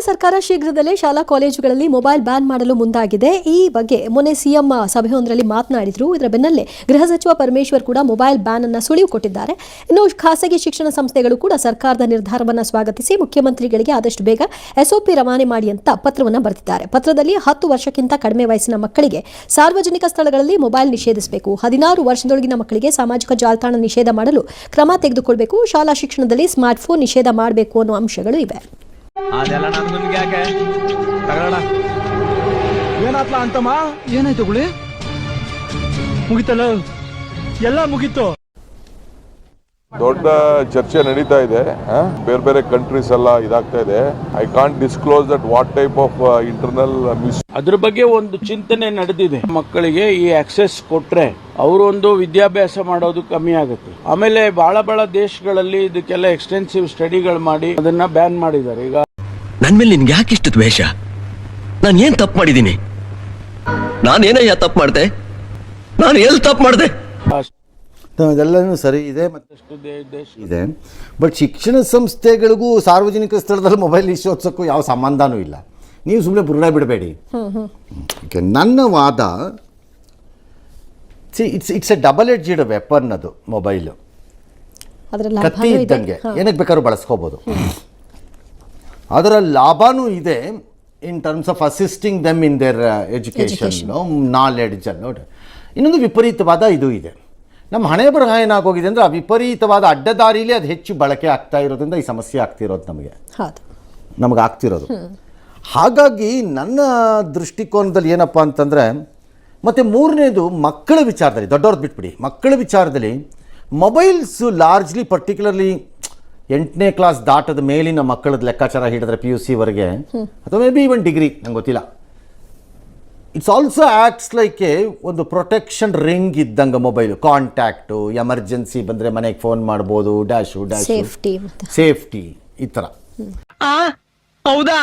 ಸರ್ಕಾರ ಶೀಘ್ರದಲ್ಲೇ ಶಾಲಾ ಕಾಲೇಜುಗಳಲ್ಲಿ ಮೊಬೈಲ್ ಬ್ಯಾನ್ ಮಾಡಲು ಮುಂದಾಗಿದೆ. ಈ ಬಗ್ಗೆ ಮೊನ್ನೆ ಸಿಎಂ ಸಭೆಯೊಂದರಲ್ಲಿ ಮಾತನಾಡಿದ್ರು. ಇದರ ಬೆನ್ನಲ್ಲೇ ಗೃಹ ಸಚಿವ ಪರಮೇಶ್ವರ್ ಕೂಡ ಮೊಬೈಲ್ ಬ್ಯಾನ್ ಅನ್ನು ಸುಳಿವು ಕೊಟ್ಟಿದ್ದಾರೆ. ಇನ್ನು ಖಾಸಗಿ ಶಿಕ್ಷಣ ಸಂಸ್ಥೆಗಳು ಕೂಡ ಸರ್ಕಾರದ ನಿರ್ಧಾರವನ್ನು ಸ್ವಾಗತಿಸಿ ಮುಖ್ಯಮಂತ್ರಿಗಳಿಗೆ ಆದಷ್ಟು ಬೇಗ ಎಸ್ಒಪಿ ರವಾನೆ ಮಾಡಿ ಅಂತ ಪತ್ರವನ್ನು ಬರೆದಿದ್ದಾರೆ. ಪತ್ರದಲ್ಲಿ 10 ವರ್ಷಕ್ಕಿಂತ ಕಡಿಮೆ ವಯಸ್ಸಿನ ಮಕ್ಕಳಿಗೆ ಸಾರ್ವಜನಿಕ ಸ್ಥಳಗಳಲ್ಲಿ ಮೊಬೈಲ್ ನಿಷೇಧಿಸಬೇಕು, 16 ವರ್ಷದೊಳಗಿನ ಮಕ್ಕಳಿಗೆ ಸಾಮಾಜಿಕ ಜಾಲತಾಣ ನಿಷೇಧ ಮಾಡಲು ಕ್ರಮ ತೆಗೆದುಕೊಳ್ಳಬೇಕು, ಶಾಲಾ ಶಿಕ್ಷಣದಲ್ಲಿ ಸ್ಮಾರ್ಟ್ಫೋನ್ ನಿಷೇಧ ಮಾಡಬೇಕು ಅನ್ನೋ ಅಂಶಗಳು ಇವೆ. ಅದೆಲ್ಲ ನನ್ಗೆ ಯಾಕೆ ತಗೊಳ್ಳೋಣ. ಏನಾತ್ಲ ಅಂತಮ್ಮ? ಏನಾಯ್ತು ಗುಳಿ? ಮುಗಿತಲ್ಲ, ಎಲ್ಲ ಮುಗೀತು. ದೊಡ್ಡ ಚರ್ಚೆ ನಡೀತಾ ಇದೆ. ಬೇರೆ ಬೇರೆ ಕಂಟ್ರೀಸ್ ಎಲ್ಲ ಇದಾಗ್ತಾ ಇದೆ. I can't disclose that what type of internal miss. ಅದ್ರ ಬಗ್ಗೆ ಒಂದು ಚಿಂತನೆ ನಡೆದಿದೆ. ಮಕ್ಕಳಿಗೆ ಈ ಆಕ್ಸೆಸ್ ಕೊಟ್ರೆ ಅವರು ಒಂದು ವಿದ್ಯಾಭ್ಯಾಸ ಮಾಡೋದು ಕಮ್ಮಿ ಆಗುತ್ತೆ. ಆಮೇಲೆ ಬಹಳ ದೇಶಗಳಲ್ಲಿ ಇದಕ್ಕೆಲ್ಲ ಎಕ್ಸ್ಟೆನ್ಸಿವ್ ಸ್ಟಡಿಗಳು ಮಾಡಿ ಅದನ್ನ ಬ್ಯಾನ್ ಮಾಡಿದ್ದಾರೆ. ಈಗ ನನ್ ಮೇಲೆ ನಿನ್ಗೆ ಯಾಕೆ ಇಷ್ಟು ದ್ವೇಷ? ನಾನು ಏನ್ ತಪ್ಪು ಮಾಡಿದ್ದೀನಿ? ನಾನೇನಯ್ಯ ತಪ್ಪು ಮಾಡಿದೆ? ನಾನು ಎಲ್ಲಿ ತಪ್ಪು ಮಾಡಿದೆ? ಅದೆಲ್ಲನೂ ಸರಿ ಇದೆ ಇದೆ, ಬಟ್ ಶಿಕ್ಷಣ ಸಂಸ್ಥೆಗಳಿಗೂ ಸಾರ್ವಜನಿಕ ಸ್ಥಳದಲ್ಲಿ ಮೊಬೈಲ್ ನಿಷೇಧಿಸೋಕ್ಕೂ ಯಾವ ಸಂಬಂಧನೂ ಇಲ್ಲ. ನೀವು ಸುಮ್ಮನೆ ಬುರುಡ ಬಿಡಬೇಡಿ. ನನ್ನ ವಾದ, it's A double edged weapon. ಅದು ಮೊಬೈಲು ಕತ್ತಿ ಇದ್ದಂಗೆ, ಏನಕ್ಕೆ ಬೇಕಾದ್ರೂ ಬಳಸ್ಕೋಬೋದು. ಅದರ ಲಾಭನೂ ಇದೆ in terms of assisting them in their education, knowledge ಅನ್ನೋದು. ಇನ್ನೊಂದು ವಿಪರೀತವಾದ ಇದು ಇದೆ. ನಮ್ಮ ಹಣೆ ಬರಹ ಏನಾಗೋಗಿದೆ ಅಂದರೆ, ಆ ವಿಪರೀತವಾದ ಅಡ್ಡದಾರಿಲೇ ಅದು ಹೆಚ್ಚು ಬಳಕೆ ಆಗ್ತಾ ಇರೋದ್ರಿಂದ ಈ ಸಮಸ್ಯೆ ಆಗ್ತಿರೋದು ನಮಗೆ ಆಗ್ತಿರೋದು. ಹಾಗಾಗಿ ನನ್ನ ದೃಷ್ಟಿಕೋನದಲ್ಲಿ ಏನಪ್ಪ ಅಂತಂದರೆ, ಮತ್ತು ಮೂರನೇದು ಮಕ್ಕಳ ವಿಚಾರದಲ್ಲಿ, ದೊಡ್ಡವ್ರದ್ದು ಬಿಟ್ಬಿಡಿ, ಮಕ್ಕಳ ವಿಚಾರದಲ್ಲಿ ಮೊಬೈಲ್ಸು ಲಾರ್ಜ್ಲಿ ಪರ್ಟಿಕ್ಯುಲರ್ಲಿ 8ನೇ ಕ್ಲಾಸ್ ದಾಟದ ಮೇಲಿನ ಮಕ್ಕಳದ ಲೆಕ್ಕಾಚಾರ ಹಿಡಿದ್ರೆ PUC ವರೆಗೆ, ಅಥವಾ ಮೇ ಬಿ ಇವನ್ ಡಿಗ್ರಿ, ನಂಗೆ ಗೊತ್ತಿಲ್ಲ, ಇಟ್ಸ್ ಆಲ್ಸೋ ಆ್ಯಕ್ಟ್ಸ್ ಲೈಕ್ ಒಂದು ಪ್ರೊಟೆಕ್ಷನ್ ರಿಂಗ್ ಇದ್ದಂಗೆ. ಮೊಬೈಲು ಕಾಂಟ್ಯಾಕ್ಟು, ಎಮರ್ಜೆನ್ಸಿ ಬಂದರೆ ಮನೆಗೆ ಫೋನ್ ಮಾಡ್ಬೋದು, ಡ್ಯಾಶು ಸೇಫ್ಟಿ ಈ ಥರ. ಹೌದಾ?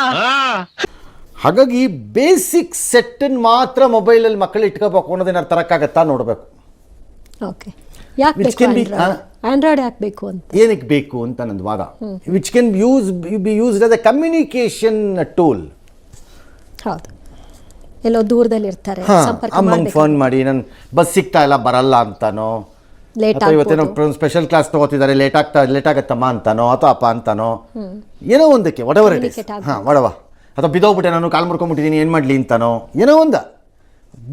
ಹಾಗಾಗಿ ಬೇಸಿಕ್ ಸೆಟ್ಟನ್ನು ಮಾತ್ರ ಮೊಬೈಲಲ್ಲಿ ಮಕ್ಕಳು ಇಟ್ಕೋಬೇಕು ಅನ್ನೋದೇನಾರು ತರಕ್ಕಾಗತ್ತಾ ನೋಡಬೇಕು. ಆಂಡ್ರಾಯ್ಡ್ ಹಾಕಬೇಕು ಅಂತ ಏನಕ್ಕೆ ಬೇಕು ಅಂತ ನನ್ನ ವಾದ. Which can be used as A communication tool. ಹೌದು, ಎಲ್ಲೋ ದೂರದಲ್ಲಿ ಇರ್ತಾರೆ, ಅಮ್ಮಂಗೆ ಫೋನ್ ಮಾಡಿ ನಾನು ಬಸ್ ಸಿಗ್ತಾ ಇಲ್ಲ ಬರಲ್ಲ ಅಂತಾನೋ, ಅಥವಾ ಇವತ್ತೇನೋ ಸ್ಪೆಷಲ್ ಕ್ಲಾಸ್ ತಗೋತಿದ್ದಾರೆ ಲೇಟ್ ಆಗತ್ತಮ್ಮ ಅಂತಾನೋ, ಅಥವಾ ಅಪ್ಪ ಅಂತಾನೋ, ಏನೋ ಒಂದಕ್ಕೆ ವಡವರ್ ಇಟ್ ಇಸ್. ವಡವ, ಅಥವಾ ಬಿದ್ದೋಗ್ಬಿಟ್ಟೆ ನಾನು ಕಾಲು ಮಾಡ್ಕೊಂಡ್ಬಿಟ್ಟಿದ್ದೀನಿ ಏನು ಮಾಡಲಿ ಅಂತಾನೋ, ಏನೋ ಒಂದು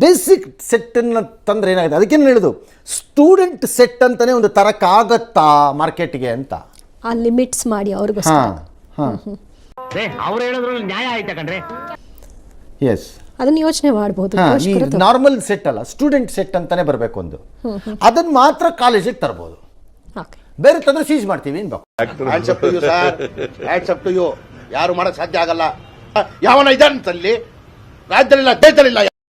ಬೇಸಿಕ್ ಸೆಟ್ಟನ್ನು ತಂದರೆ ಏನಾಗಿದೆ. ಅದಕ್ಕೇನು ಹೇಳೋದು, ಸ್ಟೂಡೆಂಟ್ ಸೆಟ್ ಅಂತಲೇ ಒಂದು ತರಕ್ಕಾಗತ್ತಾ ಮಾರ್ಕೆಟ್ಗೆ ಅಂತ ಆ ಲಿಮಿಟ್ಸ್ ಮಾಡಿ ಅವ್ರಿಗೂ. ಅವ್ರು ಹೇಳಿದ್ರಲ್ಲಿ ನ್ಯಾಯ ಆಯ್ತಾ ಕಣ್ರಿ? ಎಸ್, ಅದನ್ನ ಯೋಚನೆ ಮಾಡಬಹುದು. ನಾರ್ಮಲ್ ಸೆಟ್ ಅಲ್ಲ, ಸ್ಟೂಡೆಂಟ್ ಸೆಟ್ ಅಂತಾನೆ ಬರಬೇಕು ಒಂದು. ಅದನ್ನ ಮಾತ್ರ ಕಾಲೇಜಿಗೆ ತರಬಹುದು, ಬೇರೆ ತಂದ್ರೆ ಸೀಜ್ ಮಾಡ್ತೀವಿ. ಯಾರು ಮಾಡಕ್ ಸಾಧ್ಯ ಆಗಲ್ಲ. ಯಾವನ ಇದ್ದಾನಂತಲ್ಲಿ ರಾಜ್ಯದಲ್ಲಿಲ್ಲ, ದೇಶದಲ್ಲಿಲ್ಲ.